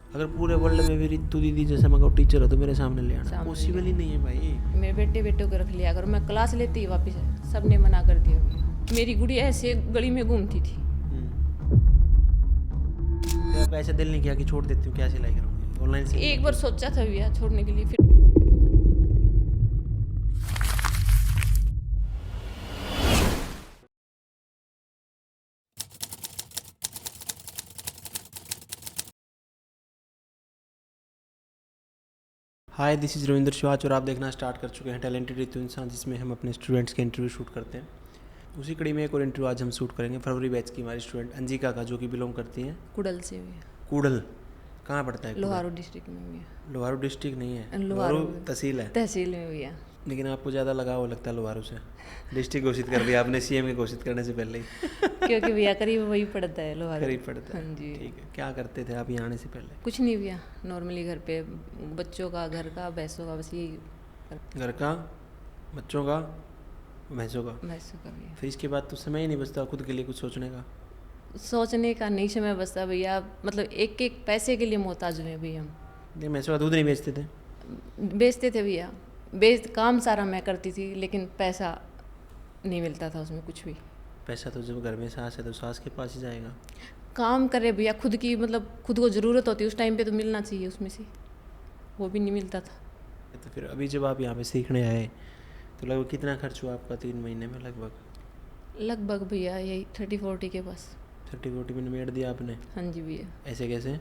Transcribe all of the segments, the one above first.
अगर पूरे वर्ल्ड में भी रितु दीदी जैसा मैं टीचर हो तो मेरे सामने ले आना, सामने पॉसिबल ही नहीं है भाई। मेरे बेटे को रख लिया, अगर मैं क्लास लेती वापस सबने मना कर दिया भैया। मेरी गुड़िया ऐसे गली में घूमती थी। तो आपका ऐसा दिल नहीं किया कि छोड़ देती हूँ, क्या सिलाई करूँगी ऑनलाइन से? एक बार सोचा था भैया छोड़ने के लिए, फिर हाय, दिस इज़ रविंद्र शिवाच और आप देखना स्टार्ट कर चुके हैं टैलेंटेड रितु इंसान, जिसमें हम अपने स्टूडेंट्स के इंटरव्यू शूट करते हैं। उसी कड़ी में एक और इंटरव्यू आज हम शूट करेंगे फरवरी बैच की हमारी स्टूडेंट अंजिका का, जो कि बिलोंग करती हैं कुड़ल से भैया, कूडल। कहाँ पड़ता है? लोहारू डिस्ट्रिक्ट में भैया। लोहारू डिस्ट्रिक्ट नहीं है, लोहारू लोहारू तहसील है। तहसील में भैया। लेकिन आपको ज़्यादा लगाव लगता है लोहारू से। डिस्ट्रिक्ट घोषित कर दिया आपने सीएम के घोषित करने से पहले ही। क्योंकि भैया करीब वही पड़ता है लोहारू। करीब पड़ता है। हाँ जी। ठीक है, क्या करते थे आप यहाँ आने से पहले? कुछ नहीं भैया, नॉर्मली घर पे बच्चों का, घर का, भैंसों का, बस यही घर का, बच्चों का, भैंसों का। भैंसों का भैया। फिर इसके बाद तो समय ही नहीं बचता खुद के लिए कुछ सोचने का। सोचने का नहीं समय बचता भैया, मतलब एक एक पैसे के लिए मोहताज हुए भैया हम। नहीं, भैंसों का दूध नहीं बेचते थे? बेचते थे भैया, काम सारा मैं करती थी, लेकिन पैसा नहीं मिलता था उसमें कुछ भी। पैसा तो जब घर में सास है तो सास के पास ही जाएगा। काम करे भैया, खुद की मतलब खुद को ज़रूरत होती है उस टाइम पे तो मिलना चाहिए उसमें से, वो भी नहीं मिलता था। तो फिर अभी जब आप यहाँ पे सीखने आए तो लगभग कितना खर्च हुआ आपका 3 महीने में? लगभग भैया यही 30-40 के पास। 30-40 में निमेट दिया आपने? हाँ जी भैया। ऐसे कैसे?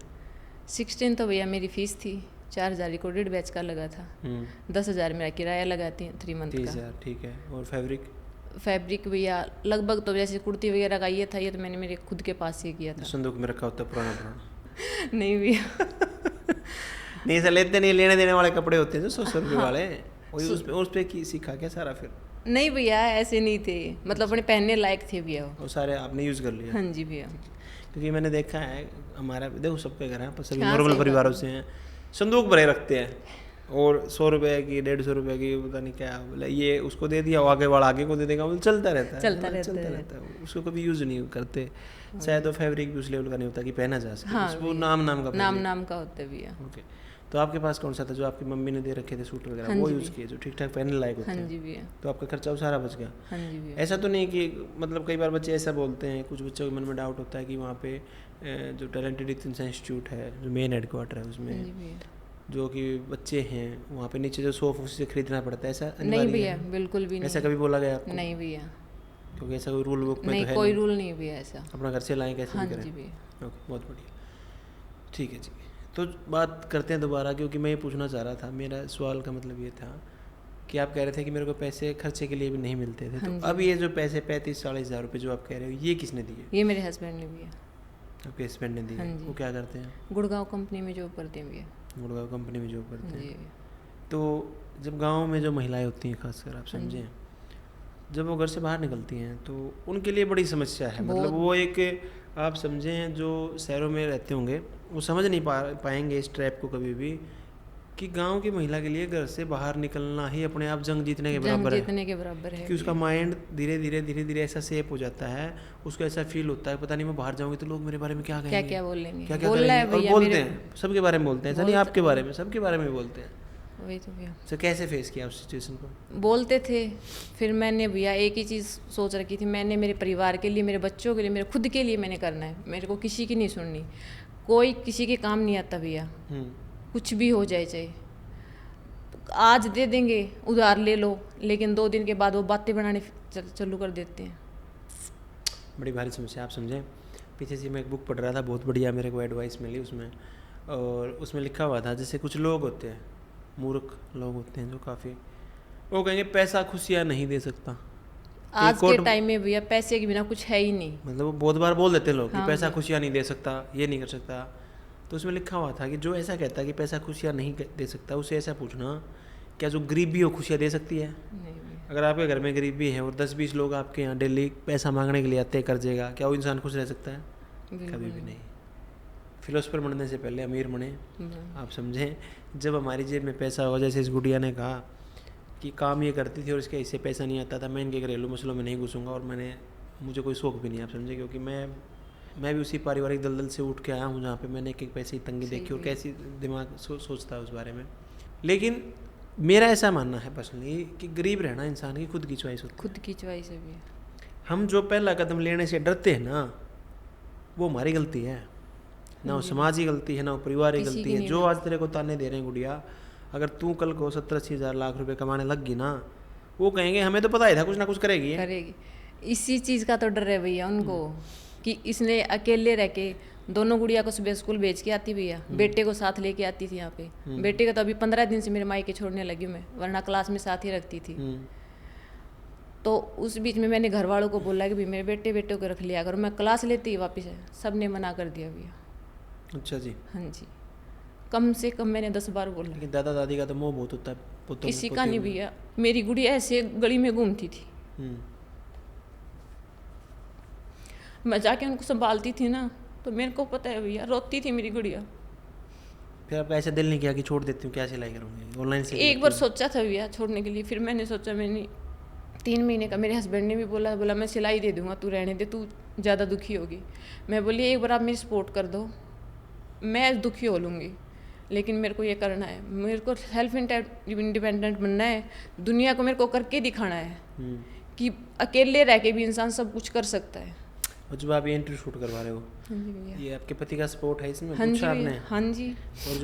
16 तो भैया मेरी फ़ीस थी, 4,000 रिकॉर्डेड बैच का लगा था, 10,000 मेरा किराया लगाती हैं 3 मंथ का। 30,000, ठीक है। और फैब्रिक भैया लगभग तो जैसे कुर्ती वगैरह का ये था, ये तो मैंने मेरे खुद के पास से किया था। संदूक में रखा होता है पुराना? नहीं भैया। नहीं सर, लेते नहीं, लेने देने वाले कपड़े होते हैं जो 100 रुपये वाले, वही उस पे की सीखा क्या सारा फिर? नहीं भैया ऐसे नहीं थे, मतलब अपने पहनने लायक थे भैया वो सारे आपने यूज़ कर लिया? हाँ जी भैया। क्योंकि मैंने देखा है हमारा, देखो सबके घर हैं पर सभी हाँ, नॉर्मल सही परिवारों बात से हैं, संदूक भरे रखते हैं और 100 रुपये की, 150 रुपये की, पता नहीं क्या बोला, ये उसको दे दिया, आगे वाला आगे को दे देगा, वो चलता रहता है, चलता रहता है। उसको कभी यूज़ नहीं करते। शायद वो फैब्रिक भी उस लेवल का नहीं होता कि पहना जा सके। हाँ, वो नाम का नाम का होता है भैया। ओके। तो आपके पास कौन सा था जो आपकी मम्मी ने दे रखे थे सूट वगैरह? हाँ वो जी यूज़ किए जो ठीक ठाक पहनने लायक होते हाँ हैं? जी भैया। तो आपका खर्चा वो सारा बच गया? हाँ जी भैया। ऐसा तो नहीं कि मतलब कई बार बच्चे ऐसा बोलते हैं, कुछ बच्चों के मन में डाउट होता है कि वहाँ पे जो टैलेंटेड इंस्टीट्यूट है, जो मेन हेडक्वार्टर है हाँ जी उसमें भैया। जो कि बच्चे हैं वहाँ पे नीचे जो सोफ उससे खरीदना पड़ता है, ऐसा नहीं अनिवार्य भैया, है? बिल्कुल भी नहीं। ऐसा कभी बोला गया आपको? नहीं भैया, क्योंकि ऐसा कोई रूल बुक में नहीं तो है कोई नहीं, रूल नहीं भैया ऐसा। अपना घर से लाएं कैसे हाँ भी करें। जी भैया। ओके, बहुत बढ़िया, ठीक है जी। तो बात करते हैं दोबारा, क्योंकि मैं ये पूछना चाह रहा था, मेरा सवाल का मतलब ये था कि आप कह रहे थे कि मेरे को पैसे खर्चे के लिए भी नहीं मिलते थे। हाँ तो अब ये जो पैसे 35-40 हज़ार रुपये जो आप कह रहे हो, ये किसने दिए? ये मेरे हस्बैंड ने भैया। आपके हस्बैंड ने दिए? हाँ जी। वो क्या करते हैं? गुड़गांव कंपनी में जॉब करते हैं भैया। गुड़गांव कंपनी में जॉब हाँ करते जी हैं। भैया। तो जब गांव में जो महिलाएं होती हैं, खासकर आप हाँ जी। समझें, जब वो घर से बाहर निकलती हैं तो उनके लिए बड़ी समस्या है। मतलब बहुत। वो एक, आप समझें, जो शहरों में रहते होंगे वो समझ नहीं पाएंगे इस ट्रैप को कभी भी, कि गांव की महिला के लिए घर से बाहर निकलना ही अपने आप जंग जीतने के बराबर है। जीतने के बराबर है कि उसका माइंड धीरे धीरे ऐसा सेप हो जाता है, उसको ऐसा फील होता है पता नहीं मैं बाहर जाऊंगी तो लोग मेरे बारे में क्या कहेंगे, क्या बोलेंगे, क्या क्या बोलना है करेंगे। और भैया बोलते मेरे हैं, सबके बारे में बोलते हैं, ऐसा नहीं आपके बारे में, सबके बारे में बोलते हैं। वही तो भैया। तो कैसे फेस किया उस सिचुएशन को? बोलते थे, फिर मैंने भैया एक ही चीज़ सोच रखी थी, मैंने मेरे परिवार के लिए, मेरे बच्चों के लिए, मेरे खुद के लिए मैंने करना है, मेरे को किसी की नहीं सुननी। कोई किसी के काम नहीं आता भैया, कुछ भी हो जाए, चाहे आज दे देंगे उधार ले लो, लेकिन 2 दिन के बाद वो बातें बनाने चालू कर देते हैं। बड़ी भारी समस्या, आप समझें। पीछे से मैं एक बुक पढ़ रहा था, बहुत बढ़िया, मेरे को एडवाइस मिली उसमें, और उसमें लिखा हुआ था जैसे कुछ लोग होते हैं, मूर्ख लोग होते हैं जो काफ़ी, वो कहेंगे पैसा खुशियाँ नहीं दे सकता। आज के टाइम में भैया पैसे के बिना कुछ है ही नहीं। मतलब वो बहुत बार बोल देते हैं लोग कि हाँ पैसा खुशियाँ नहीं दे सकता, ये नहीं कर सकता। तो उसमें लिखा हुआ था कि जो ऐसा कहता है कि पैसा खुशियाँ नहीं दे सकता, उसे ऐसा पूछना, क्या जो गरीबी हो खुशियाँ दे सकती है? नहीं भैया। अगर आपके घर में गरीबी है और 10-20 लोग आपके यहाँ डेली पैसा मांगने के लिए आते हैं कर्जेगा, क्या वो इंसान खुश रह सकता है? कभी भी नहीं। फिलोसफर बनने से पहले अमीर बने। आप समझें, जब हमारी जेब में पैसा होगा, जैसे इस गुड़िया ने कहा कि काम ये करती थी और इसके इससे पैसा नहीं आता था, मैं इनके घरेलू मसलों में नहीं घुसूंगा, और मुझे कोई शौक भी नहीं, आप समझे, क्योंकि मैं भी उसी पारिवारिक दलदल से उठ के आया हूँ जहाँ पे मैंने एक एक पैसे की तंगी देखी और कैसी दिमाग सोचता है उस बारे में। लेकिन मेरा ऐसा मानना है पर्सनली कि गरीब रहना इंसान की खुद की चॉइस होती है। खुद की चॉइस है भी। हम जो पहला कदम लेने से डरते हैं ना, वो हमारी गलती है ना, वो समाज की गलती है ना, वो परिवार की गलती है। जो आज तेरे को ताने दे रहे हैं गुड़िया, अगर तू कल को 70-80 हज़ार लाख रुपए कमाने लग गई ना, वो कहेंगे हमें तो पता ही था कुछ ना कुछ करेगी। इसी चीज़ का तो डर है भैया उनको कि इसने अकेले रह के दोनों गुड़िया को सुबह स्कूल भेज के आती भैया, बेटे को साथ लेके आती थी यहाँ पे। बेटे का तो अभी 15 दिन से मेरे मायके छोड़ने लगी मैं, वरना क्लास में साथ ही रखती थी। तो उस बीच में मैंने घर वालों को बोला कि भाई मेरे बेटे को रख लिया अगर मैं क्लास लेती वापस है, सब ने मना कर दिया भैया। अच्छा जी। हाँ जी, कम से कम मैंने 10 बार बोला। लेकिन दादा दादी का तो मोह बहुत होता है। किसी का नहीं भैया। मेरी गुड़िया ऐसे गली में घूमती थी, मैं जाके उनको संभालती थी ना, तो मेरे को पता है भैया, रोती थी मेरी गुड़िया। फिर आपका ऐसा दिल नहीं किया कि छोड़ देती हूँ, क्या सिलाई करूँगी ऑनलाइन से? एक बार सोचा था भैया छोड़ने के लिए, फिर मैंने सोचा, मैंने 3 महीने का, मेरे हस्बैंड ने भी बोला मैं सिलाई दे दूँगा, तू रहने दे, तू ज़्यादा दुखी होगी। मैं बोली एक बार आप मेरी सपोर्ट कर दो, मैं दुखी हो लूँगी, लेकिन मेरे को ये करना है, मेरे को सेल्फ इंडिपेंडेंट बनना है, दुनिया को मेरे को करके दिखाना है कि अकेले रह के भी इंसान सब कुछ कर सकता है। और जब आप ये इंटरव्यू शूट करवा रहे हो, ये आपके पति का सपोर्ट है इसमें? हाँ जी, आपने? हाँ जी।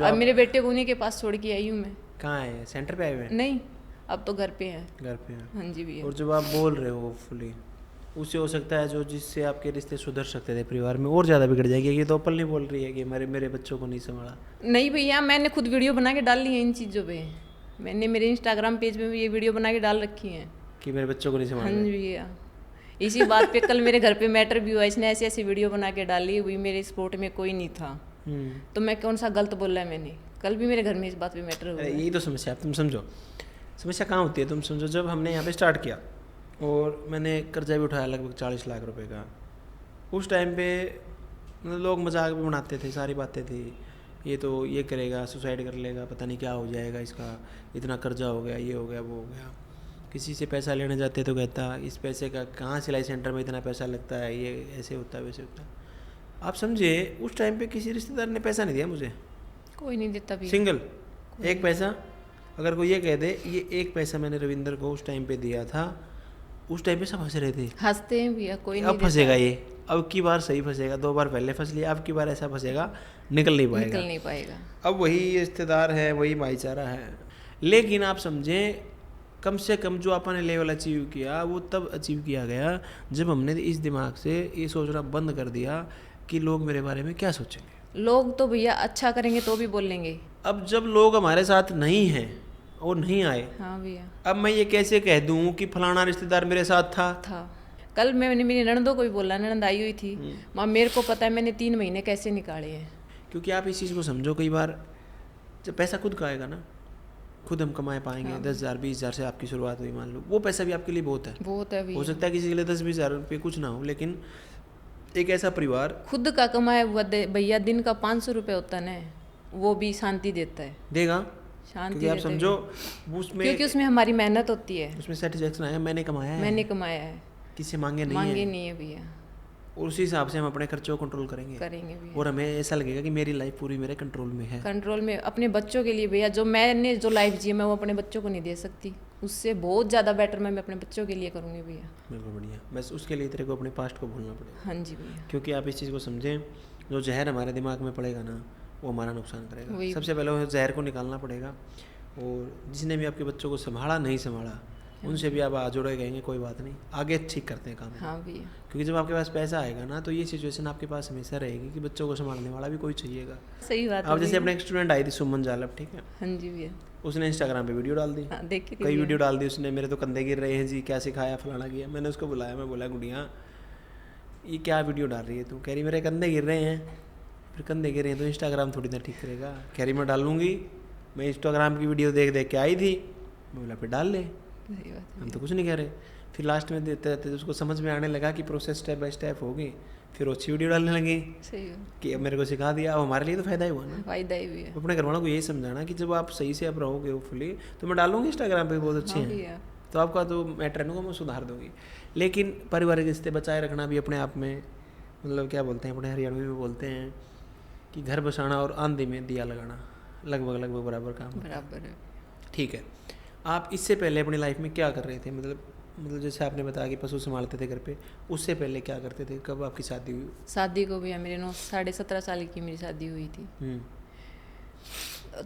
और मेरे बेटे को उन्हीं के पास छोड़ के आई हूँ मैं। कहाँ है, सेंटर पे आए हुए हैं? नहीं, अब तो घर पे हैं। घर पे हैं। हाँ जी भैया। और जब आप बोल रहे हो फुली, उससे हो सकता है जो जिससे आपके रिश्ते सुधर सकते थे परिवार में, और ज़्यादा बिगड़ जाएगी। ये तो ओपन नहीं बोल रही है कि मेरे बच्चों को नहीं संभाला। नहीं भैया, मैंने खुद वीडियो बना के डाल ली है इन चीज़ों पे। मैंने मेरे इंस्टाग्राम पेज पे भी ये वीडियो बना के डाल रखी है कि मेरे बच्चों को नहीं संभाला। हाँ जी भैया। इसी बात पे कल मेरे घर पे मैटर भी हुआ, इसने ऐसी ऐसी वीडियो बना के डाली हुई, मेरे सपोर्ट में कोई नहीं था, तो मैं कौन सा गलत बोला है मैंने? कल भी मेरे घर में इस बात पे मैटर हुआ। यही तो समस्या, तुम समझो समस्या कहाँ होती है, तुम समझो। जब हमने यहाँ पे स्टार्ट किया और मैंने कर्जा भी उठाया लगभग 40 लाख रुपए का, उस टाइम पे लोग मजाक भी बनाते थे, सारी बातें थी, ये तो ये करेगा, सुसाइड कर लेगा, पता नहीं क्या हो जाएगा इसका, इतना कर्जा हो गया, ये हो गया, वो हो गया। किसी से पैसा लेने जाते तो कहता इस पैसे का कहाँ सिलाई सेंटर में इतना पैसा लगता है, ये ऐसे होता है वैसे होता है। आप समझे उस टाइम पे किसी रिश्तेदार ने पैसा नहीं दिया मुझे, कोई नहीं देता भी, सिंगल एक पैसा। अगर कोई ये कह दे ये एक पैसा मैंने रविंदर को उस टाइम पे दिया था, उस टाइम पे सब हंस रहे थे, हंसते हैं भैया, कोई नहीं अब फंसेगा ये, अब की बार सही फंसेगा, 2 बार पहले फंस लिया, अब की बार ऐसा फंसेगा निकल नहीं पाएगा। अब वही रिश्तेदार है, वही भाईचारा है। लेकिन आप समझें कम से कम जो अपन ने लेवल अचीव किया वो तब अचीव किया गया जब हमने इस दिमाग से ये सोचना बंद कर दिया कि लोग मेरे बारे में क्या सोचेंगे। लोग तो भैया अच्छा करेंगे तो भी बोलेंगे। अब जब लोग हमारे साथ नहीं हैं और नहीं आए, हाँ भैया, अब मैं ये कैसे कह दूं कि फलाना रिश्तेदार मेरे साथ था। कल मैंने मेरी ननदों को भी बोला, ननद आई हुई थी, माँ मेरे को पता है मैंने 3 महीने कैसे निकाले हैं। क्योंकि आप इस चीज़ को समझो, कई बार जब पैसा खुद का आएगा ना, खुद हम कमाए पाएंगे, 10,000 20,000 से आपकी शुरुआत हुई, मान लो वो पैसा भी आपके लिए बहुत है भैया। हो सकता है किसी के लिए 10-20 हज़ार रुपये कुछ ना हो, लेकिन एक ऐसा परिवार खुद का कमाया हुआ भैया दिन का 500 रुपये होता है ना, वो भी शांति देता है, देगा शांति। आप समझो उसमें, क्योंकि उसमें हमारी मेहनत होती है, उसमें सेटिस्फेक्शन आया, मैंने कमाया है, किसी मांगे नहीं है भैया। और उसी हिसाब से हम अपने खर्चों को कंट्रोल करेंगे भैया। और हमें ऐसा लगेगा कि मेरी लाइफ पूरी मेरे कंट्रोल में है, कंट्रोल में। अपने बच्चों के लिए भैया, जो मैंने जो लाइफ जी मैं वो अपने बच्चों को नहीं दे सकती, उससे बहुत ज़्यादा बेटर मैं अपने बच्चों के लिए करूँगी भैया। बिल्कुल बढ़िया। बस उसके लिए तेरे को अपने पास्ट को भूलना पड़ेगा। हाँ जी भैया। क्योंकि आप इस चीज़ को समझें, जो जहर हमारे दिमाग में पड़ेगा ना वो हमारा नुकसान करेगा। सबसे पहले वो जहर को निकालना पड़ेगा। और जिसने भी आपके बच्चों को संभाला नहीं संभाला, उनसे भी आप जोड़े कहेंगे कोई बात नहीं, आगे ठीक करते हैं काम। हाँ भैया। क्योंकि जब आपके पास पैसा आएगा ना, तो ये सिचुएशन आपके पास हमेशा रहेगी कि बच्चों को संभालने वाला भी कोई चाहिएगा। सही बात है। आप जैसे अपने एक स्टूडेंट आई थी सुमन जालप, ठीक है? हाँ जी भैया। उसने इंस्टाग्राम पे वीडियो डाल दी, कई वीडियो डाल दी उसने, मेरे तो कंधे गिर रहे हैं जी, क्या सिखाया फलाना किया। मैंने उसको बुलाया, मैं बोला गुड़िया ये क्या वीडियो डाल रही है तू? कह रही मेरे कंधे गिर रहे हैं। फिर कंधे गिर रहे हैं तो इंस्टाग्राम थोड़ी ना ठीक करेगा। कह रही मैं डालूंगी, मैं इंस्टाग्राम की वीडियो देख देख के आई थी। मैं बोला फिर डाल ले, हम तो कुछ नहीं कह रहे। फिर लास्ट में देते रहते उसको समझ में आने लगा कि प्रोसेस स्टेप बाय स्टेप होगी, फिर अच्छी वीडियो डालने लगी। सही कि अब मेरे को सिखा दिया, अब हमारे लिए तो फायदा ही हुआ ना, फायदा ही है। अपने घर वालों को यही समझाना कि जब आप सही से आप रहोगे होपफुली, तो मैं डालूंगी इंस्टाग्राम पे बहुत अच्छे हैं, तो आपका तो मैटर है ना, मैं सुधार दूंगी। लेकिन पारिवारिक रिश्ते बचाए रखना भी अपने आप में मतलब क्या बोलते हैं अपने हरियाणवी में बोलते हैं कि घर बसाना और आंधी में दिया लगाना लगभग बराबर काम बराबर है। ठीक है, आप इससे पहले अपनी लाइफ में क्या कर रहे थे? मतलब जैसे आपने बताया कि पशु संभालते थे घर पे, उससे पहले क्या करते थे? कब आपकी शादी हुई? शादी को भैया मेरे 17.5 साल की मेरी शादी हुई थी।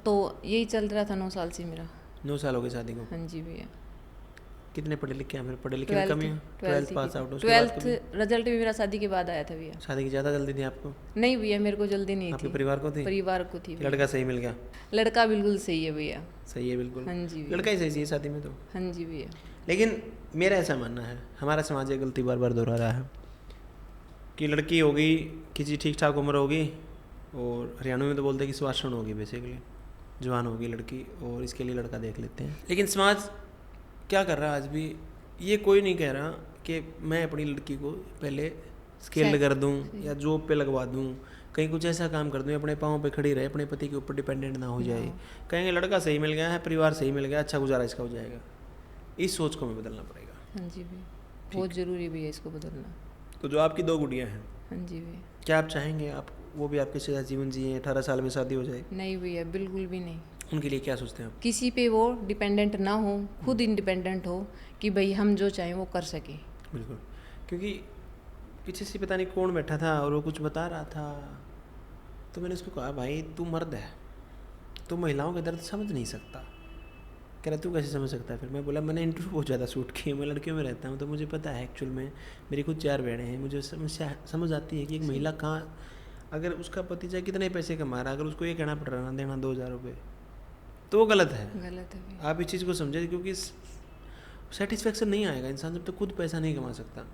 तो यही चल रहा था 9 साल से मेरा। 9 साल हो गए शादी को? हाँ जी भैया। कितने पढ़े लिखे हैं फिर? पढ़े लिखे में कमी है? 12th pass out? 12th result भी मेरा शादी के बाद आया था भैया। शादी की ज़्यादा जल्दी थी आपको? नहीं भैया, मेरे को जल्दी नहीं आपके थी। परिवार को थी? परिवार को थी। लड़का सही मिल गया? लड़का बिल्कुल सही है भैया। सही है बिल्कुल? हाँ जी भैया। लड़का ही सही चाहिए शादी में तो। हाँ जी भैया। लेकिन मेरा ऐसा मानना है, हमारा समाज ये गलती बार बार दोहरा रहा है कि लड़की होगी, किसी ठीक ठाक उम्र होगी, और हरियाणा में तो बोलते हैं कि सुवासन होगी, बेसिकली जवान होगी लड़की, और इसके लिए लड़का देख लेते हैं। लेकिन समाज क्या कर रहा है आज भी, ये कोई नहीं कह रहा कि मैं अपनी लड़की को पहले स्किल्ड कर दूं या जॉब पे लगवा दूं, कहीं कुछ ऐसा काम कर दूं, अपने पाँव पे खड़ी रहे, अपने पति के ऊपर डिपेंडेंट ना हो जाए। कहेंगे लड़का सही मिल गया है, परिवार सही मिल गया, अच्छा गुजारा इसका हो जाएगा। इस सोच को हमें बदलना पड़ेगा। हाँ जी भैया, बहुत ज़रूरी भी है इसको बदलना। तो जो आपकी 2 गुड़ियाँ हैं, हाँ जी भैया, क्या आप चाहेंगे आप वो भी आपके साथ जीवन जिए, 18 साल में शादी हो जाए? नहीं भैया, बिल्कुल भी नहीं। उनके लिए क्या सोचते हैं आप? किसी पे वो डिपेंडेंट ना हो, खुद इंडिपेंडेंट हो कि भाई हम जो चाहें वो कर सके। बिल्कुल, क्योंकि पीछे से पता नहीं कौन बैठा था और वो कुछ बता रहा था, तो मैंने उसको कहा भाई तू मर्द है, तू महिलाओं के दर्द समझ नहीं सकता। कह रहा तू कैसे समझ सकता है? फिर मैं बोला मैंने इंटरव्यू बहुत ज़्यादा शूट किए, मैं लड़कियों में रहता हूँ तो मुझे पता है एक्चुअल में, मेरी खुद 4 बहनें हैं, मुझे समझ आती है कि एक महिला कहाँ, अगर उसका पति चाहे कितने पैसे कमा रहा है, अगर उसको ये कहना पड़ रहा है ना देना 2000 रुपये, तो वो गलत है। गलत है। आप इस चीज़ को समझे, क्योंकि सेटिस्फेक्शन नहीं आएगा इंसान जब तक खुद पैसा नहीं कमा सकता।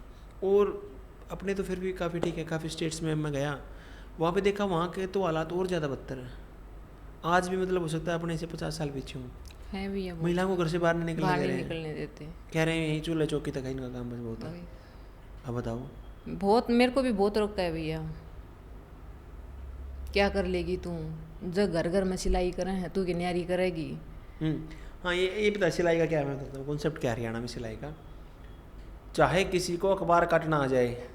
और अपने तो फिर भी काफ़ी ठीक है, काफ़ी स्टेट्स में मैं गया, वहाँ पे देखा वहाँ के तो हालात और ज़्यादा बदतर हैं। आज भी मतलब हो सकता है अपने से 50 साल पीछे हूँ, है भैया, महिलाओं को घर से बाहर नहीं निकलने देते, कह रहे हैं यही चूल्हे चौकी तक है इनका काम, बस बहुत है। अब बताओ, बहुत मेरे को भी बहुत रोकता है भैया, क्या कर लेगी तू, जब घर घर में सिलाई करे हैं तू की न्यारी करेगी। हाँ ये पता सिलाई का क्या है, मैं बताता हूँ कॉन्सेप्ट क्या है हरियाणा में सिलाई का। चाहे किसी को अखबार काटना आ जाए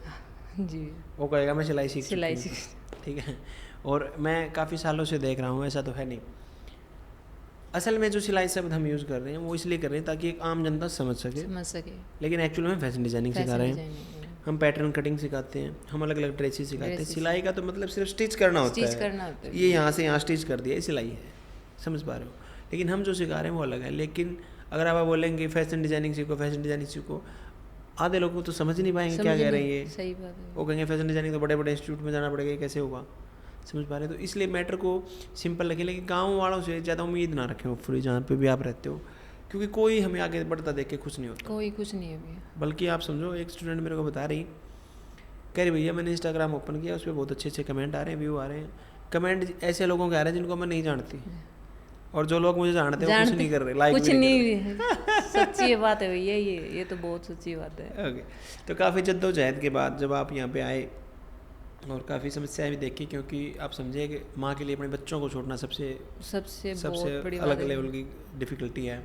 जी, वो कहेगा मैं सिलाई सीख, ठीक है। और मैं काफ़ी सालों से देख रहा हूँ, ऐसा तो है नहीं। असल में जो सिलाई शब्द हम यूज़ कर रहे हैं वो इसलिए कर रहे हैं ताकि एक आम जनता समझ सके, लेकिन एक्चुअल में फैशन डिजाइनिंग सिखा रहे हैं, हम पैटर्न कटिंग सिखाते हैं, हम अलग अलग ड्रेसेस सिखाते हैं। सिलाई का तो मतलब सिर्फ स्टिच करना होता है, ये यहाँ से यहाँ स्टिच कर दिया, ये सिलाई है, समझ पा रहे हो। लेकिन हम जो सिखा रहे हैं वो अलग है। लेकिन अगर आप बोलेंगे फैशन डिजाइनिंग सीखो, फैशन डिजाइनिंग सीखो, आधे लोग तो समझ नहीं पाएंगे क्या कह रहे हैं ये। सही बात है। वो कहेंगे फैशन डिजाइनिंग तो बड़े बड़े इंस्टीट्यूट में जाना पड़ेगा, कैसे होगा, समझ पा रहे हैं। तो इसलिए मैटर को सिंपल रखें, लेकिन गाँव वालों से ज़्यादा उम्मीद ना रखें फ्री, जहाँ पे भी आप रहते हो, क्योंकि कोई हमें आगे बढ़ता देख के खुश नहीं होता, कोई कुछ नहीं है भैया। बल्कि आप समझो, एक स्टूडेंट मेरे को बता रही, कह रही भैया मैंने इंस्टाग्राम ओपन किया, उस पर बहुत अच्छे अच्छे कमेंट आ रहे हैं, व्यू आ रहे हैं, कमेंट ऐसे लोगों के आ रहे हैं जिनको मैं नहीं जानती, और जो लोग मुझे जानते हैं कुछ नहीं कर रहे, लाइक कुछ नहीं। सच्ची बात है भैया, ये तो बहुत सच्ची बात है। ओके, तो काफ़ी जद्दोजहद के बाद जब आप यहाँ पे आए और काफ़ी समस्याएं भी देखी, क्योंकि आप समझे कि माँ के लिए अपने बच्चों को छोड़ना सबसे अलग लेवल की डिफ़िकल्टी है।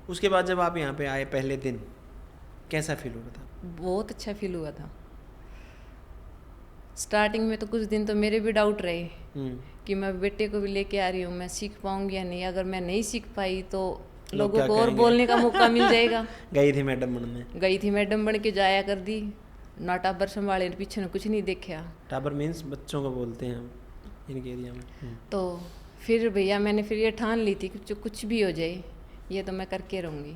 उसके बाद जब आप यहाँ पे आए पहले दिन कैसा फील हुआ था? बहुत अच्छा फील हुआ था। स्टार्टिंग में तो कुछ दिन तो मेरे भी डाउट रहे कि मैं बेटे को भी लेके आ रही हूँ, मैं सीख पाऊंगी या नहीं, अगर मैं नहीं सीख पाई तो लोगों को और बोलने का मौका मिल जाएगा। गई थी मैडम बन के जाया कर दी ना, टाबर संभाले पीछे ने कुछ नहीं देखा। टाबर मीन्स बच्चों को बोलते हैं हम इनके एरिया में। तो फिर भैया मैंने फिर ये ठान ली थी कि जो कुछ भी हो जाए ये तो मैं करके रहूँगी,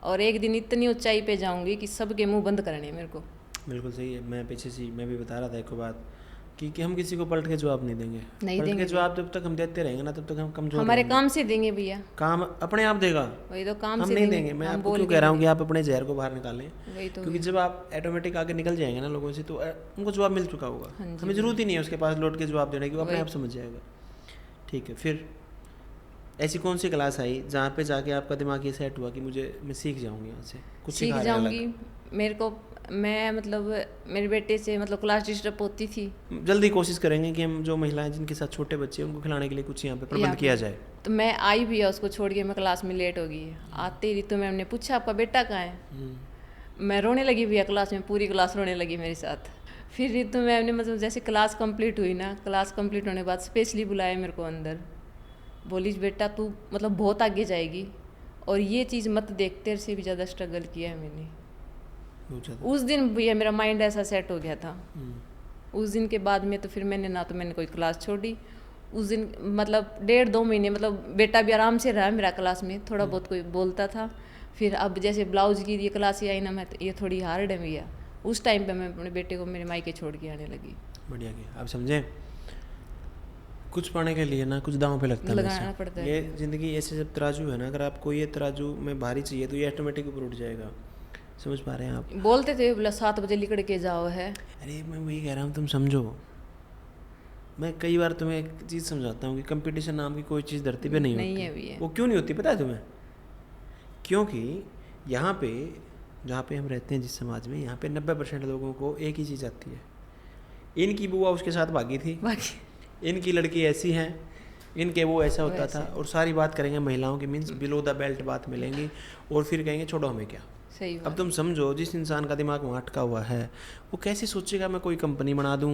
और एक दिन इतनी ऊंचाई पे जाऊँगी कि सबके मुंह बंद करने मेरे को। बिल्कुल सही है। मैं पीछे से मैं भी बता रहा था एक बात कि हम किसी को पलट के जवाब नहीं देंगे, पलट के जवाब जब तक हम देते रहेंगे ना तब तक हम कमजोर हमारे काम से देंगे भैया, काम अपने आप देगा, वही तो काम हम से नहीं देंगे। मैं आपको क्यों कह रहा हूँ कि आप अपने जहर को बाहर निकालें, तो क्योंकि जब आप ऑटोमेटिक आगे निकल जाएंगे ना लोगों से तो उनको जवाब मिल चुका होगा, हमें ज़रूरत ही नहीं है उसके पास लौट के जवाब देने की, वो अपने आप समझ जाएगा। ठीक है, फिर ऐसी कौन सी क्लास आई जहाँ पे जाके आपका दिमाग ये सेट हुआ कि मैं सीख जाऊँगी, यहाँ से कुछ सीख जाऊँगी? मेरे को मैं मतलब मेरे बेटे से मतलब क्लास डिस्टर्ब होती थी। जल्दी कोशिश करेंगे कि हम जो महिलाएं जिनके साथ छोटे बच्चे हैं उनको खिलाने के लिए कुछ यहाँ पे प्रबंध किया जाए। तो मैं आई भी है उसको छोड़ के, मैं क्लास में लेट हो गई, आते ही तो मैम ने पूछा आपका बेटा कहाँ है, मैं रोने लगी भैया क्लास में, पूरी क्लास रोने लगी मेरे साथ। फिर रितु मैम ने मतलब जैसे क्लास कंप्लीट हुई ना, क्लास कंप्लीट होने के बाद स्पेशली बुलाया मेरे को अंदर, बोली बेटा तू मतलब बहुत आगे जाएगी और ये चीज़ मत देख, तेरे से भी ज़्यादा स्ट्रगल किया है मैंने। उस दिन भैया मेरा माइंड ऐसा सेट हो गया था। उस दिन के बाद में तो फिर मैंने कोई क्लास छोड़ी उस दिन, मतलब 1.5-2 महीने मतलब बेटा भी आराम से रहा मेरा क्लास में, थोड़ा बहुत कोई बोलता था। फिर अब जैसे ब्लाउज की ये क्लास आई ना, मैं तो ये थोड़ी हार्ड है भैया, उस टाइम पे मैं अपने बेटे को मेरे मायके छोड़ के आने लगी। बढ़िया किया। आप समझे, कुछ पाने के लिए ना कुछ दांव पे लगता है, लगाना पड़ता है। ये ज़िंदगी ऐसे जब तराजू है ना, अगर आपको ये तराजू में भारी चाहिए तो ये ऑटोमेटिक ऊपर उठ जाएगा। समझ पा रहे हैं आप? बोलते थे बोला 7 बजे लिकड़ के जाओ है। अरे मैं वही कह रहा हूँ, तुम समझो, मैं कई बार तुम्हें एक चीज़ समझाता हूँ कि कंपटीशन नाम की कोई चीज़ धरती पे नहीं होती है भी है। वो क्यों नहीं होती पता है तुम्हें? क्योंकि यहाँ पे जहाँ पे हम रहते हैं, जिस समाज में, यहाँ पे 90% लोगों को एक ही चीज़ आती है। इनकी बुआ उसके साथ भागी थी, इनकी लड़की ऐसी है, इनके वो ऐसा होता था, और सारी बात करेंगे महिलाओं की, मीन्स बिलो द बेल्ट बात मिलेंगी, और फिर कहेंगे छोड़ो हमें क्या। सही अब तुम समझो, जिस इंसान का दिमाग वहाँ अटका हुआ है वो कैसे सोचेगा मैं कोई कंपनी बना दूँ,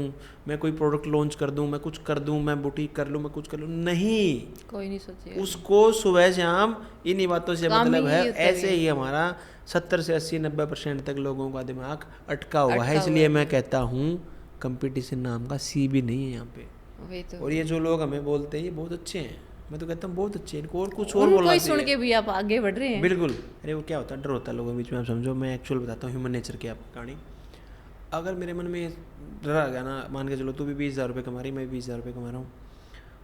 मैं कोई प्रोडक्ट लॉन्च कर दूँ, मैं कुछ कर दूँ, मैं बुटीक कर लूँ, मैं कुछ कर लूँ। नहीं, कोई नहीं सोचेगा। उसको सुबह शाम इन्हीं बातों से मतलब है। ऐसे ही हमारा 70 से 80-90% तक लोगों का दिमाग अटका हुआ है। इसलिए मैं कहता हूँ कंपटीशन नाम का सी भी नहीं है यहाँ पे। और ये जो लोग हमें बोलते हैं ये बहुत अच्छे हैं, मैं तो कहता हूँ बहुत अच्छे हैं, इनको और कुछ और बोलना चाहिए। सुन के भी आप आगे बढ़ रहे हैं। बिल्कुल। अरे वो क्या होता है, डर होता है लोगों के बीच में। आप समझो, मैं एक्चुअल बताता हूँ ह्यूमन नेचर की आपको कहानी। अगर मेरे मन में डर आ गया ना, मान के चलो तू भी 20,000 रुपये कमा रही, मैं भी 20,000 रुपये कमा रहा हूँ,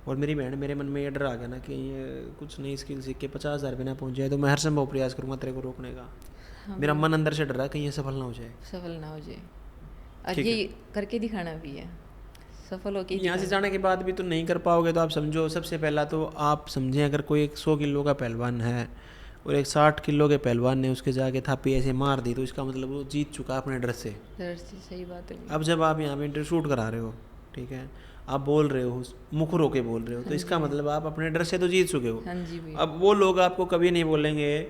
और मेरी बहन, मेरे मन में ये डर आ गया ना कि ये कुछ नई स्किल सीख के 50,000 रुपये ना पहुँच जाए, तो मैं हर संभव प्रयास करूँगा तेरे को रोकने का। मेरा मन अंदर से डर रहा है कहीं ये सफल ना हो जाए, सफल ना हो जाए। और ये करके दिखाना भी है, सफल हो के। यहाँ से जाने के बाद भी तो नहीं कर पाओगे, तो आप समझो, सबसे पहला तो आप समझें, अगर कोई एक 100 किलो का पहलवान है और एक 60 किलो के पहलवान ने उसके जाके थापी ऐसे मार दी, तो इसका मतलब वो जीत चुका अपने डर से। सही बात है। अब जब आप यहाँ पे इंटरव्यू शूट करा रहे हो, ठीक है, आप बोल रहे हो, मुखर होके बोल रहे हो, तो इसका मतलब आप अपने डर से तो जीत चुके हो। अब वो लोग आपको कभी नहीं बोलेंगे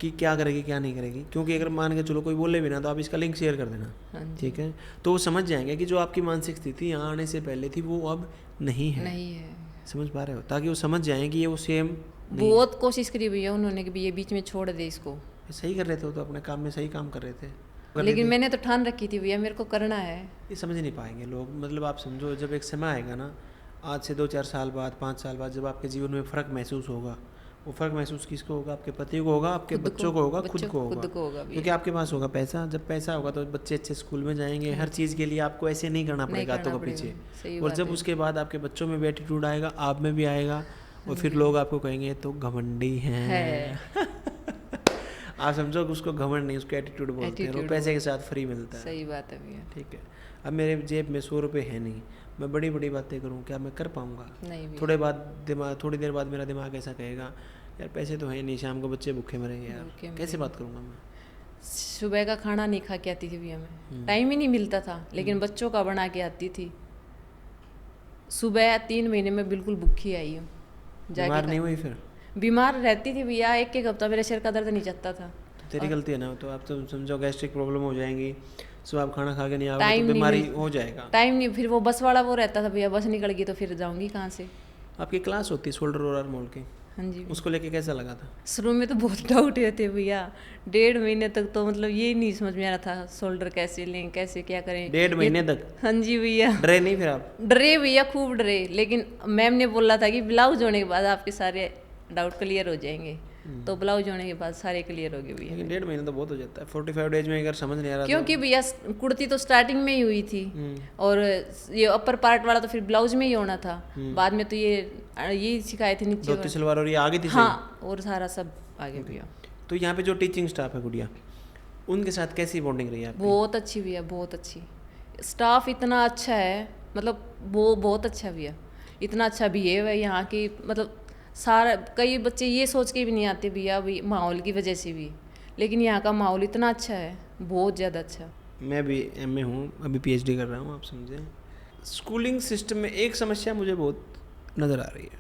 कि क्या करेगी क्या नहीं करेगी, क्योंकि अगर मान के चलो कोई बोले भी ना, तो आप इसका लिंक शेयर कर देना, ठीक है, तो वो समझ जाएंगे कि जो आपकी मानसिक स्थिति यहाँ आने से पहले थी वो अब नहीं है। समझ पा रहे हो? ताकि वो समझ जाएं कि ये वो सेम। बहुत कोशिश करी भैया उन्होंने कि भी ये बीच में छोड़ दे इसको। सही कर रहे थे, तो अपने काम में सही काम कर रहे थे, लेकिन मैंने तो ठान रखी थी भैया मेरे को करना है। ये समझ नहीं पाएंगे लोग। मतलब आप समझो, जब एक समय आएगा ना, आज से 2-4 साल बाद, 5 साल बाद, जब आपके जीवन में फ़र्क महसूस होगा, वो फ़र्क महसूस किसको होगा? आपके पति को होगा, आपके बच्चों को होगा, खुद को होगा, क्योंकि आपके पास होगा पैसा। जब पैसा होगा तो बच्चे अच्छे स्कूल में जाएंगे, हर चीज़ के लिए आपको ऐसे नहीं करना पड़ेगा हाथों के पीछे। और जब उसके बाद आपके बच्चों में भी एटीट्यूड आएगा, आप में भी आएगा, और फिर लोग आपको कहेंगे तो घमंडी हैं। आप समझो कि उसको घमंड नहीं, उसको एटीट्यूड बोलते हैं, वो पैसे के साथ फ्री मिलता है। सही बात है भैया। ठीक है, अब मेरे जेब में 100 रुपये है नहीं, मैं बड़ी बड़ी बातें करूँ, क्या मैं कर पाऊँगा? थोड़ी देर बाद मेरा दिमाग ऐसा कहेगा, यार पैसे तो है नहीं, शाम को बच्चे भूखे मरेंगे यार, कैसे बात करूँगा मैं? सुबह का खाना नहीं खा के आती थी भैया मैं, टाइम ही नहीं मिलता था, लेकिन बच्चों का बना के आती थी। सुबह 3 महीने में बिल्कुल भूखी आई हूँ। बीमार नहीं हुई? फिर बीमार रहती थी भैया, एक हफ्ता मेरे सिर का दर्द नहीं जाता था। तो तेरी गलती है ना, तो आप तो समझो गैस्ट्रिक प्रॉब्लम हो जाएंगी, सुबह आप खाना खा के नहीं आओगे तो बीमारी हो जाएगा। टाइम नहीं, फिर वो बस वाला वो रहता था भैया, बस निकल गई तो फिर जाऊंगी कहाँ से? आपकी क्लास होती है शोल्डर और आर्म के? हाँ जी। उसको लेके कैसा लगा था? शुरू में तो बहुत डाउट रहते भैया, 1.5 महीने तक तो मतलब ये नहीं समझ में आ रहा था, शोल्डर कैसे लें, कैसे क्या करें। 1.5 महीने तक? हाँ जी भैया। डरे नहीं फिर आप? डरे भैया, खूब डरे, लेकिन मैम ने बोला था कि ब्लाउज होने के बाद आपके सारे डाउट क्लियर हो जाएंगे, तो ब्लाउज होने के बाद सारे क्लियर हो गए भैया। लेकिन 1.5 महीने तो बहुत हो जाता है, 45 डेज में अगर समझ नहीं आ रहा। क्योंकि भैया कुर्ती तो स्टार्टिंग में ही हुई थी, और ये अपर पार्ट वाला तो फिर ब्लाउज में ही होना था, बाद में तो ये सिखाए थे नीचे धोती सलवार, और ये आगे थी। हाँ, और सारा सब आगे भैया। तो यहाँ पे जो टीचिंग स्टाफ है गुड़िया, उनके साथ कैसी बॉन्डिंग रही है आपकी? बहुत अच्छी भैया, बहुत अच्छी। स्टाफ इतना अच्छा है, मतलब वो बहुत अच्छा भैया, इतना अच्छा बिहेव है यहाँ की, मतलब सारा, कई बच्चे ये सोच के भी नहीं आते भैया अभी माहौल की वजह से भी, लेकिन यहाँ का माहौल इतना अच्छा है, बहुत ज़्यादा अच्छा। मैं भी MA हूँ, अभी PhD कर रहा हूँ, आप समझें। स्कूलिंग सिस्टम में एक समस्या मुझे बहुत नज़र आ रही है,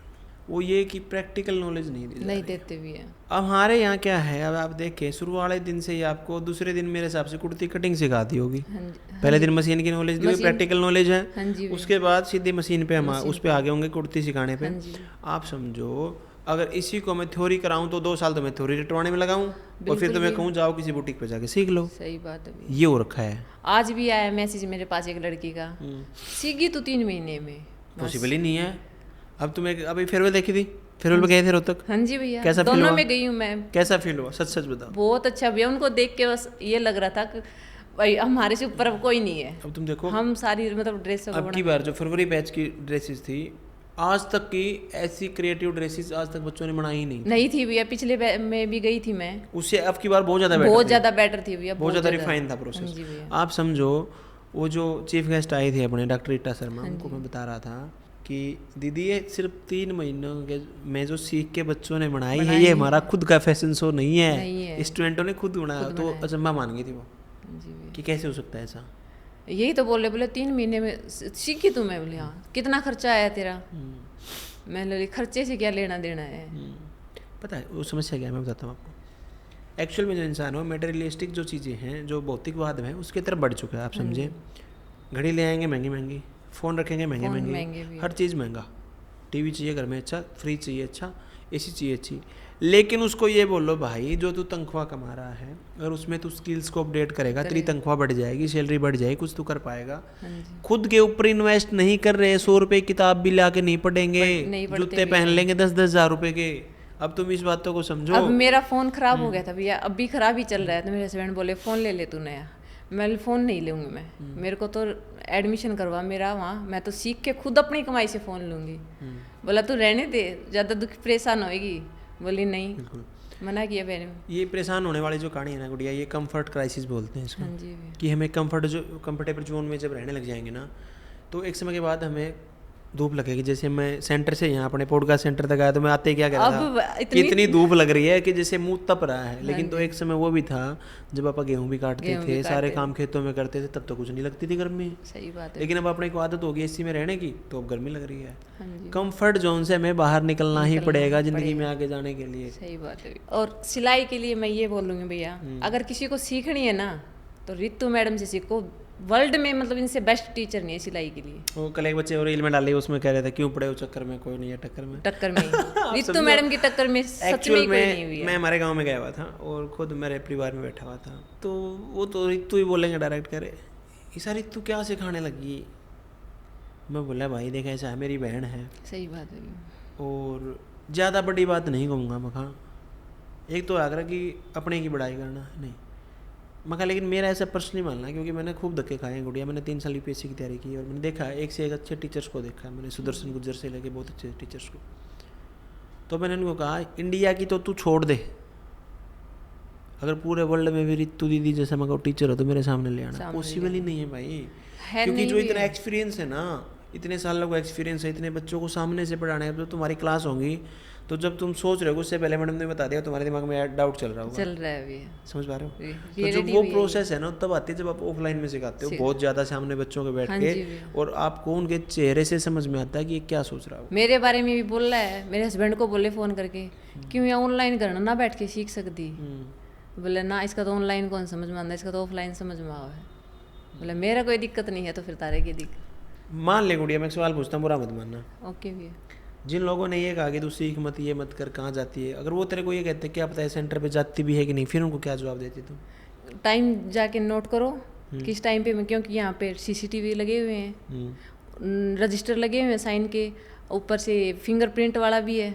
वो ये कि प्रैक्टिकल नॉलेज नहीं दी नहीं देते भी है। अब हमारे यहाँ क्या है, अब आप देखें शुरू वाले दिन से ही आपको दूसरे दिन मेरे हिसाब से कुर्ती कटिंग सिखा दी होगी। पहले दिन मशीन की नॉलेज दी, प्रैक्टिकल नॉलेज है, उसके बाद सीधे मशीन पे हम उस पे आगे होंगे कुर्ती सिखाने पे। आप समझो अगर इसी को मैं थ्योरी कराऊं तो 2 साल तो मैं थ्योरी रटवाने में लगाऊं और फिर तो मैं कहूँ जाओ किसी बुटीक पे जाके सीख लो। सही बात है, ये हो रखा है। आज भी आया मैसेज मेरे पास एक लड़की का, सीखी तो 3 महीने में, पॉसिबल ही नहीं है। अब तुम्हें अभी फेयरवेल देखी थी, फेयरवेल पे गए थे रोहतक? हाँ जी भैया, कैसा फील हुआ? दोनों में गई हूँ मैं। कैसा फील हुआ, सच सच बताओ। बहुत अच्छा भैया, उनको देख के बस ये लग रहा था कि भाई हमारे से ऊपर अब कोई नहीं है। अब तुम देखो हम सारी मतलब ड्रेस अब की बार जो फरवरी बैच की ड्रेसेस थी, आज तक की ऐसी क्रिएटिव ड्रेसेस आज तक बच्चों ने बनाई ही नहीं थी भैया। पिछले में भी गई थी मैं, उससे अब की बार बहुत ज़्यादा बेटर थी भैया, बहुत ज़्यादा रिफाइन था प्रोसेस। आप समझो वो जो चीफ गेस्ट आए थे अपने डॉक्टर रीटा शर्मा, उनको मैं बता रहा था कि दीदी ये सिर्फ 3 महीनों के में जो सीख के बच्चों ने बनाई है, ये हमारा खुद का फैशन शो नहीं है, स्टूडेंटों ने खुद बनाया। तो अचंभा मान गई थी वो कि कैसे हो सकता है ऐसा। यही तो बोले 3 महीने में सीखी तू। मैं बोली हाँ। कितना खर्चा आया तेरा? मैं बोली खर्चे से क्या लेना देना है। पता है वो समस्या क्या है, मैं बताता हूँ आपको। एक्चुअल में जो इंसान हो, मेटेरियलिस्टिक जो चीज़ें हैं, जो भौतिकवाद है, उसके तरफ बढ़ चुका है। आप समझे, घड़ी ले आएंगे महंगी महंगी, फ़ोन रखेंगे महंगे महंगे, हर चीज़ महंगा, टीवी चाहिए घर में अच्छा, फ्रिज चाहिए अच्छा, एसी चाहिए अच्छी। लेकिन उसको ये बोलो भाई जो तू तनख्वाह कमा रहा है, अगर उसमें तू स्किल्स को अपडेट करेगा, तेरी तनख्वाह बढ़ जाएगी, सैलरी बढ़ जाएगी, कुछ तू कर पाएगा। खुद के ऊपर इन्वेस्ट नहीं कर रहे, 100 रुपये किताब भी ला के नहीं पढ़ेंगे, जूते पहन लेंगे 10-10 हज़ार रुपये के। अब तुम इस बातों को समझो। अब मेरा फ़ोन ख़राब हो गया था भैया, अब भी ख़राब ही चल रहा है, तो मेरे हस्बैंड बोले फ़ोन ले ले तू नया। मैं फ़ोन नहीं लूँगी मैं, मेरे को तो एडमिशन करवा मेरा वहाँ, मैं तो सीख के खुद अपनी कमाई से फ़ोन लूँगी। बोला तू रहने दे, ज़्यादा दुख परेशान होएगी। बोली नहीं, मना किया मैंने। ये परेशान होने वाली जो कहानी है ना गुड़िया, ये कंफर्ट क्राइसिस बोलते हैं इसको। हाँ जी, कि हमें कंफर्टेबल जोन में जब रहने लग जाएंगे ना, तो एक समय के बाद हमें धूप लगेगी। जैसे मैं सेंटर से यहाँ अपने पॉडकास्ट सेंटर तक आया तो मैं आते ही क्या कह रहा था, इतनी धूप लग रही है कि जैसे मुंह तप रहा है। लेकिन तो एक समय वो भी था जब आप गेहूं भी काटते थे, सारे काम खेतों में करते थे, तब तो कुछ नहीं लगती थी गर्मी। सही बात है। लेकिन अब अपने को आदत होगी एसी में रहने की, तो अब गर्मी लग रही है। कंफर्ट जोन से हमें बाहर निकलना ही पड़ेगा जिंदगी में आगे जाने के लिए। सही बात है। और सिलाई के लिए मैं ये बोलूँगी भैया, अगर किसी को सीखनी है ना तो रितु मैडम से सीखो। वर्ल्ड में मतलब इनसे बेस्ट टीचर नहीं है सिलाई के लिए। वो कल एक बच्चे और रील में डाले, उसमें कह रहे थे क्यों पड़े हो चक्कर में, कोई नहीं है टक्कर में रितु मैडम की टक्कर में सच में कोई नहीं हुई है। मैं हमारे गांव में गया हुआ था और खुद मेरे परिवार में बैठा हुआ था, तो वो तो रितु ही बोलेंगे डायरेक्ट, करे ईसा रितु क्या सिखाने लगी। मैं बोला भाई देख ऐसा है, मेरी बहन है। सही बात है। और ज़्यादा बड़ी बात नहीं कहूँगा मैं, कहा एक तो आगरा की अपने की बड़ाई करना नहीं मैं कहा, लेकिन मेरा ऐसा पर्सनली मानना, क्योंकि मैंने खूब धक्के खाए हैं गुड़िया। मैंने 3 साल यूपीएससी की तैयारी की और मैंने देखा एक से एक अच्छे टीचर्स को देखा है मैंने, सुदर्शन गुज्जर से लेके बहुत अच्छे टीचर्स को। तो मैंने उनको कहा इंडिया की तो तू छोड़ दे, अगर पूरे वर्ल्ड में भी रितु दीदी जैसे मैं टीचर हो तो मेरे सामने ले आना। पॉसिबल ही नहीं है भाई, क्योंकि जो इतना एक्सपीरियंस है ना, इतने सालों का एक्सपीरियंस है, इतने बच्चों को सामने से पढ़ाने का। तो तुम्हारी क्लास होंगी तो जब तुम सोच रहे हो, उससे पहले मैडम ने बता दिया, तुम्हारे दिमाग में डाउट चल रहा है अभी, समझ पा रहे हो। तो जब वो प्रोसेस है ना तब आती है जब आप ऑफलाइन में सिखाते हो बहुत ज़्यादा सामने बच्चों के बैठ के, और आपको उनके चेहरे से समझ में आता है कि ये क्या सोच रहा हो। मेरे बारे में भी बोल रहा है, मेरे हस्बैंड को बोले फ़ोन करके क्यों यहाँ ऑनलाइन करना, ना बैठ के सीख सकती। बोले ना इसका तो ऑनलाइन कौन समझ में आता है, इसका तो ऑफलाइन समझ में आवा है। बोले मेरा कोई दिक्कत नहीं है, तो फिर तारे की दिक्कत। मान ले गुड़िया, मैं एक सवाल पूछता हूँ, बुरा मत मानना। ओके भैया। जिन लोगों ने ये कहा कि तू सीख मत, ये मत कर, कहाँ जाती है, अगर वो तेरे को ये कहते क्या पता है सेंटर पे जाती भी है कि नहीं, फिर उनको क्या जवाब देती तुम? टाइम जाके नोट करो किस टाइम पे मैं, क्योंकि यहाँ पे सीसीटीवी लगे हुए हैं, रजिस्टर लगे हुए हैं साइन के, ऊपर से फिंगरप्रिंट वाला भी है,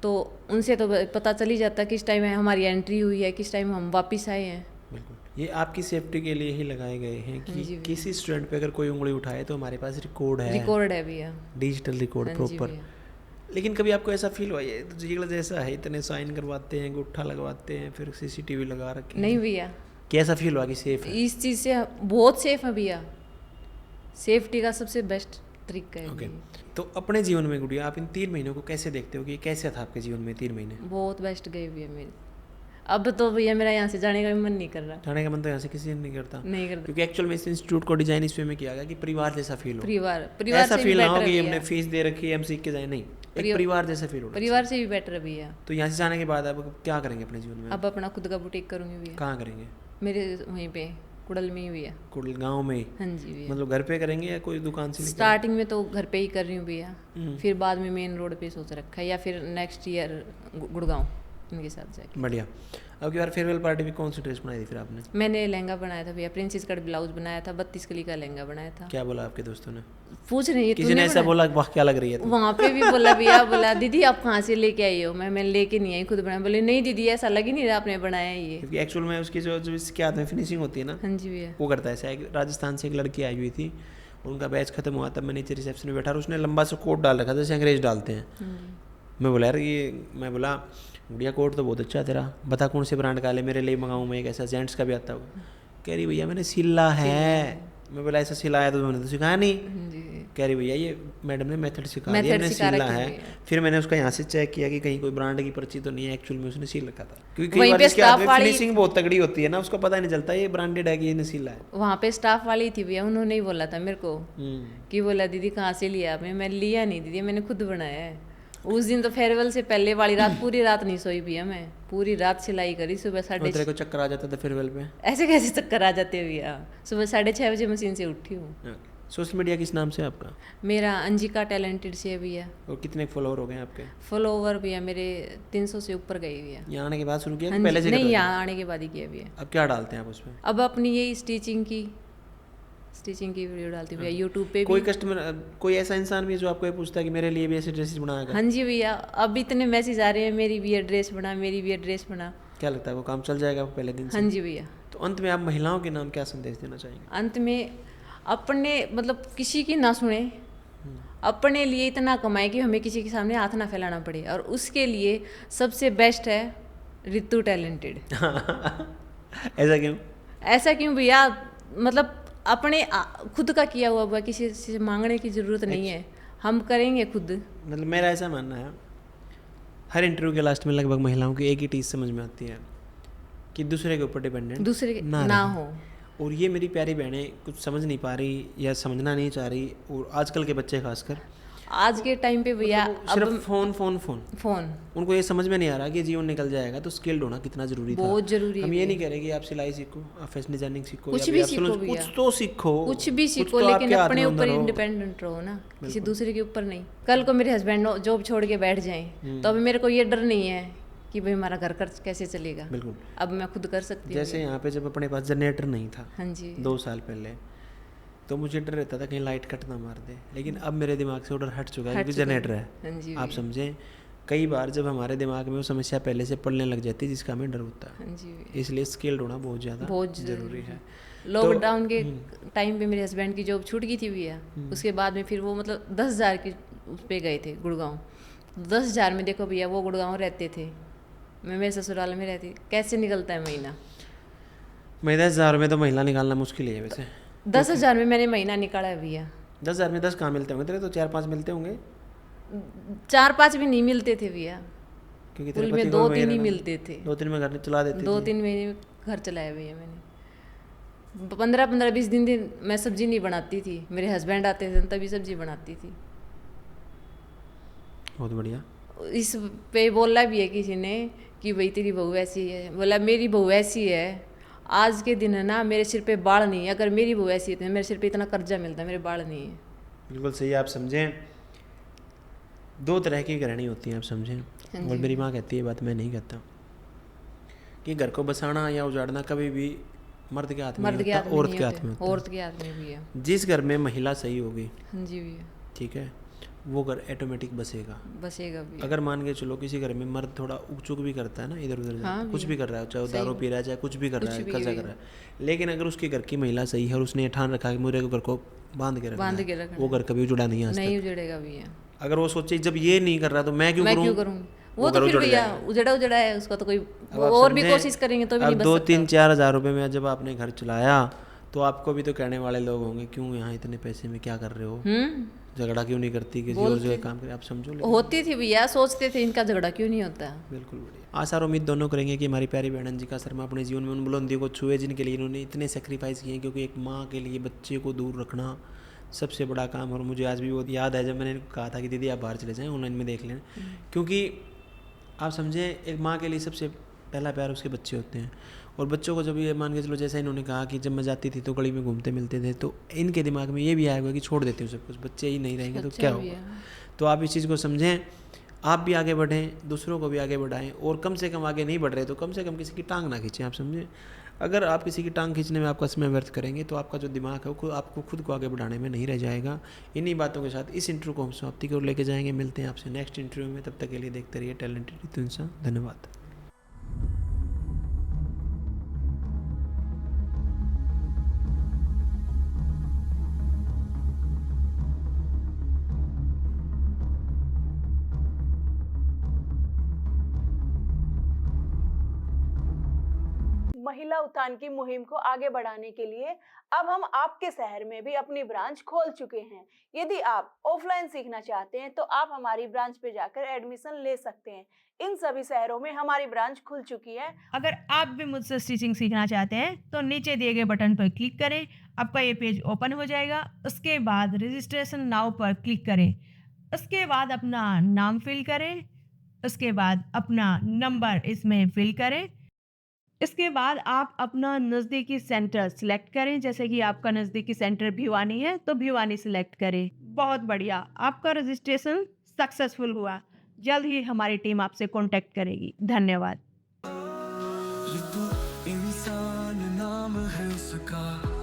तो उनसे तो पता चल ही जाता है किस टाइम हमारी एंट्री हुई है, किस टाइम हम वापस आए हैं। बिल्कुल, ये आपकी सेफ्टी के लिए ही लगाए गए हैं कि किसी स्टूडेंट पे अगर कोई उंगली उठाए तो हमारे पास रिकॉर्ड है भैया, डिजिटल रिकॉर्ड प्रॉपर। लेकिन कभी आपको ऐसा फील हुआ ये तो जैसा है, इतने साइन करवाते हैं, गुट्ठा लगवाते हैं, फिर सीसीटीवी लगा रखे? नहीं भैया, कैसा फील हुआ कि सेफ है? इस चीज़ से बहुत सेफ है भैया, सेफ्टी का सबसे बेस्ट तरीका है। ओके, तो अपने जीवन में गुड़िया आप इन 3 महीनों को कैसे देखते हो कि कैसे था आपके जीवन में 3 महीने? बहुत बेस्ट गए भैया मेरे, अब तो भैया मेरा यहाँ से जाने का भी मन नहीं कर रहा। जाने का मन तो यहाँ से किसी ने नहीं करता, नहीं करता, क्योंकि एक्चुअल में इस इंस्टीट्यूट को डिजाइन इस वे में किया गया कि परिवार जैसा फील हो। परिवार ऐसा से फील भी ना हो बेटर कि है हमने भैया। फीस दे रखी है हम सीख के जाए, नहीं, एक परिवार जैसा फील हो। परिवार से भी बेटर है भैया। तो यहाँ से जाने के बाद अब क्या करेंगे अपने जीवन में? अब अपना खुद का बुटीक करूँगी भैया। कहाँ करेंगे? मेरे वहीं पे कुड़ल में ही भैया। कुड़ल गाँव में ही? हाँ जी भैया। मतलब घर पे करेंगे या कोई दुकान से? स्टार्टिंग में तो घर पे ही कर रही हूँ भैया, फिर बाद में मेन रोड पे सोच रखा है, या फिर नेक्स्ट ईयर गुड़गांव इनके साथ जाके। बढ़िया। अब की बार फेयरवेल पार्टी में कौन सी ड्रेस बनाई थी फिर आपने? मैंने लहंगा बनाया था भैया, प्रिंसेस कट ब्लाउज बनाया था, 32 कली का लहंगा बनाया था। क्या बोला आपके दोस्तों ने? पूछ रही है किसी ने ऐसा बोला वाह क्या लग रही है? वहाँ पे भी बोला भैया, बोला दीदी आप कहाँ से लेके आई हो? मैं लेके नहीं आई, खुद बनाया। बोले नहीं दीदी ऐसा लग ही नहीं रहा आपने बनाया ये। क्योंकि एक्चुअल में उसकी जो इसके हाथ में फिनिशिंग होती है ना, हाँ जी भैया, वो करता है ऐसा। राजस्थान से एक लड़की आई हुई थी, उनका बैच खत्म हुआ तब मैं नीचे रिसेप्शन में बैठा और उसने लंबा सा कोट डाल रखा था जैसे अंग्रेज डालते हैं। मैं बोला यार ये, मैं बोला गुड़िया कोट तो बहुत अच्छा है तेरा, बता कौन से ब्रांड का ले, मेरे लिए मंगाऊँ मैं एक ऐसा जेंट्स का भी आता होगा। कह रही भैया मैंने सिला है। मैं बोला ऐसा सिलाया तो मैंने तो सिखाया नहीं। कह रही भैया ये मैडम ने मेथड सिखा दिया, मैंने सिला है। फिर मैंने उसका यहाँ से चेक किया कि कहीं कोई ब्रांड की पर्ची तो नहीं है, एक्चुअल में उसने सिल रखा था। क्योंकि कई बार इसके हाथ में फिनिशिंग बहुत तगड़ी होती है ना, उसको पता नहीं चलता ये ब्रांडेड है कि ये सिला है। वहाँ पे स्टाफ वाली थी भैया, उन्होंने ही बोला था मेरे को कि बोला दीदी कहाँ से लिया आपने? मैं लिया नहीं दीदी, मैंने खुद बनाया है। उस दिन तो फेयरवेल से पहले वाली रात पूरी रात नहीं सोई भैया, मैं पूरी रात सिलाई करी। सुबह 6:30 को चक्कर आ जाता था फेयरवेल पे? ऐसे कैसे चक्कर आ जाते भैया? सुबह 6:30 बजे मशीन से उठी हूँ। सोशल मीडिया किस नाम से आपका? मेरा अंजिका टैलेंटेड से है भैया। और कितने फॉलोअर हो गए आपके? फॉलोवर भैया मेरे 300 से ऊपर गए भैया। यहाँ आने के बाद शुरू किया? हाँ पहले से नहीं, यहाँ आने के बाद ही किया भैया। अब क्या डालते हैं आप उसमें? अब अपनी यही स्टिचिंग की वीडियो डालती हूँ भैया यूट्यूब पे। कोई कस्टमर, कोई ऐसा इंसान भी है जो आपको ये पूछता है कि मेरे लिए भी ऐसे ड्रेसेस बनाएगा? हाँ जी भैया, अब इतने मैसेज आ रहे हैं मेरी भी ये ड्रेस बना, मेरी भी ये ड्रेस बना। क्या लगता है वो काम चल जाएगा पहले दिन से? हाँ जी भैया। तो अंत में आप महिलाओं के नाम क्या संदेश देना चाहेंगे? अंत में अपने मतलब किसी की ना सुने, अपने लिए इतना कमाए कि हमें किसी के सामने हाथ ना फैलाना पड़े, और उसके लिए सबसे बेस्ट है ऋतु टैलेंटेड। ऐसा क्यों? ऐसा क्यों भैया? मतलब अपने खुद का किया हुआ किसी से मांगने की ज़रूरत नहीं है, हम करेंगे खुद। मतलब मेरा ऐसा मानना है, हर इंटरव्यू के लास्ट में लगभग महिलाओं की एक ही चीज़ समझ में आती है कि दूसरे के ऊपर डिपेंडेंट दूसरे के ना हो। और ये मेरी प्यारी बहनें कुछ समझ नहीं पा रही या समझना नहीं चाह रही, और आजकल के बच्चे खासकर आज के टाइम पे भैया सिर्फ फोन उनको ये समझ में नहीं आ रहा कि जीवन निकल जाएगा तो स्किल्ड होना कितना जरूरी था। बहुत जरूरी है। हम ये नहीं कह रहे कि आप सिलाई सीखो, आप फैशन डिजाइनिंग सीखो, कुछ भी सीखो भैया, कुछ तो सीखो, कुछ भी सीखो, लेकिन अपने ऊपर इंडिपेंडेंट रहो ना, किसी दूसरे के ऊपर नहीं। कल को मेरे हस्बैंड जॉब छोड़ के बैठ जाएं तो अभी मेरे को ये डर नहीं है कि भाई हमारा घर खर्च कैसे चलेगा। बिल्कुल, अब मैं खुद कर सकती हूँ। जैसे यहाँ पे जब अपने पास जनरेटर नहीं था, हाँ जी, 2 साल पहले, तो मुझे डर रहता था कहीं लाइट कट ना मार दे, लेकिन अब मेरे दिमाग से वो डर हट चुका है क्योंकि जनरेटर है। आप समझें, कई बार जब हमारे दिमाग में वो समस्या पहले से पड़ने लग जाती है जिसका हमें डर होता है, इसलिए स्किल्ड होना बहुत ज़्यादा जरूरी है। लॉकडाउन के टाइम पे मेरे हस्बैंड की जॉब छूट गई थी भैया, उसके बाद में फिर वो मतलब 10,000 की उस पे गए थे गुड़गांव। 10,000 में देखो भैया वो गुड़गांव रहते थे, मैं मेरे ससुराल में रहती, कैसे निकलता है महीना? 10,000 में तो महीना निकालना मुश्किल है वैसे। 10,000 में मैंने महीना निकाला है भैया। 10,000 में 10 कहाँ मिलते होंगे तेरे? तो 4-5 मिलते होंगे। 4-5 भी नहीं मिलते थे भैया, क्योंकि कुल में 2-3 ही मिलते थे। 2-3 में घर चला देते थे। 2-3 महीने घर चलाया भैया मैंने। 15-20 दिन मैं सब्जी नहीं बनाती थी, मेरे हस्बैंड आते थे तभी सब्जी बनाती थी। बहुत बढ़िया। इस पे बोला भी है किसी ने कि भाई तेरी बहू ऐसी है, बोला मेरी बहू ऐसी है, आज के दिन है ना मेरे सिर पे बाढ़ नहीं है, अगर मेरी बहू ऐसी है तो मेरे सिर पे इतना कर्जा मिलता है, मेरे बाढ़ नहीं है। बिल्कुल सही, आप समझें 2 तरह की गृहिणी होती हैं, आप समझें। और मेरी माँ कहती है, बात मैं नहीं कहता, कि घर को बसाना या उजाड़ना कभी भी मर्द के हाथ में नहीं होता, औरत के हाथ में होता है। औरत के हाथ में भी है। जिस घर में महिला सही होगी, हाँ जी भैया, ठीक है, वो घर ऑटोमेटिक बसेगा भी। अगर मान के चलो किसी घर में मर्द थोड़ा उगचुक भी करता है ना, इधर उधर कुछ भी कर रहा है, चाहे वो दारू पी रहा है, चाहे कुछ भी कर रहा है, कर्जा कर रहा है, लेकिन अगर उसके घर की महिला सही है और उसने ठान रखा है मेरे घर को बांध के रखना, वो घर कभी उजड़ा नहीं उजड़ेगा भैया। अगर वो सोचे जब ये नहीं कर रहा तो मैं क्यों करूँ, वो तो फिर भैया उजड़ा है उसका, तो कोई और भी कोशिश करेंगे तो भी नहीं बच सकता। 2-3-4 हज़ार रुपये में जब आपने घर चलाया तो आपको भी तो कहने वाले लोग होंगे, क्यों यहाँ इतने पैसे में क्या कर रहे हो, झगड़ा क्यों नहीं करती, किसी और जगह काम करे, आप समझो। होती थी भैया, सोचते थे इनका झगड़ा क्यों नहीं होता। बिल्कुल बढ़िया। आशा और उम्मीद दोनों करेंगे कि हमारी प्यारी बहन अंजिका शर्मा अपने जीवन में उन बुलंदियों को छुए जिनके लिए इन्होंने इतने सेक्रीफाइस किए हैं, क्योंकि एक माँ के लिए बच्चे को दूर रखना सबसे बड़ा काम। और मुझे आज भी वो याद है जब मैंने कहा था कि दीदी आप बाहर चले जाएँ, ऑनलाइन में देख लें, क्योंकि आप समझें एक माँ के लिए सबसे पहला प्यार उसके बच्चे होते हैं। और बच्चों को जब ये मान के चलो, जैसा इन्होंने कहा कि जब मैं जाती थी तो गली में घूमते मिलते थे, तो इनके दिमाग में ये भी आएगा कि छोड़ देते हो सब कुछ, बच्चे ही नहीं रहेंगे तो क्या होगा। तो आप इस चीज़ को समझें, आप भी आगे बढ़ें, दूसरों को भी आगे बढ़ाएं, और कम से कम आगे नहीं बढ़ रहे तो कम से कम किसी की टांग ना खींचें। आप समझें, अगर आप किसी की टांग खींचने में आपका समय व्यर्थ करेंगे तो आपका जो दिमाग है वो आपको खुद को आगे बढ़ाने में नहीं रह जाएगा। इन्हीं बातों के साथ इस इंटरव्यू को हम समाप्ति की ओर लेके जाएंगे। मिलते हैं आपसे नेक्स्ट इंटरव्यू में, तब तक के लिए देखते रहिए टैलेंटेड रितु इंसान। धन्यवाद। महिला उत्थान की मुहिम को आगे बढ़ाने के लिए अब हम आपके शहर में भी अपनी ब्रांच खोल चुके हैं। यदि आप ऑफलाइन सीखना चाहते हैं तो आप हमारी ब्रांच पे जाकर एडमिशन ले सकते हैं। इन सभी शहरों में हमारी ब्रांच खुल चुकी है। अगर आप भी मुझसे स्टिचिंग सीखना चाहते हैं तो नीचे दिए गए बटन पर क्लिक करें, आपका ये पेज ओपन हो जाएगा। उसके बाद रजिस्ट्रेशन नाउ पर क्लिक करें, उसके बाद अपना नाम फिल करें, उसके बाद अपना नंबर इसमें फिल करें। इसके बाद आप अपना नज़दीकी सेंटर सिलेक्ट करें, जैसे कि आपका नज़दीकी सेंटर भिवानी है तो भिवानी सिलेक्ट करें। बहुत बढ़िया, आपका रजिस्ट्रेशन सक्सेसफुल हुआ। जल्द ही हमारी टीम आपसे कांटेक्ट करेगी। धन्यवाद। इंसान नाम है उसका।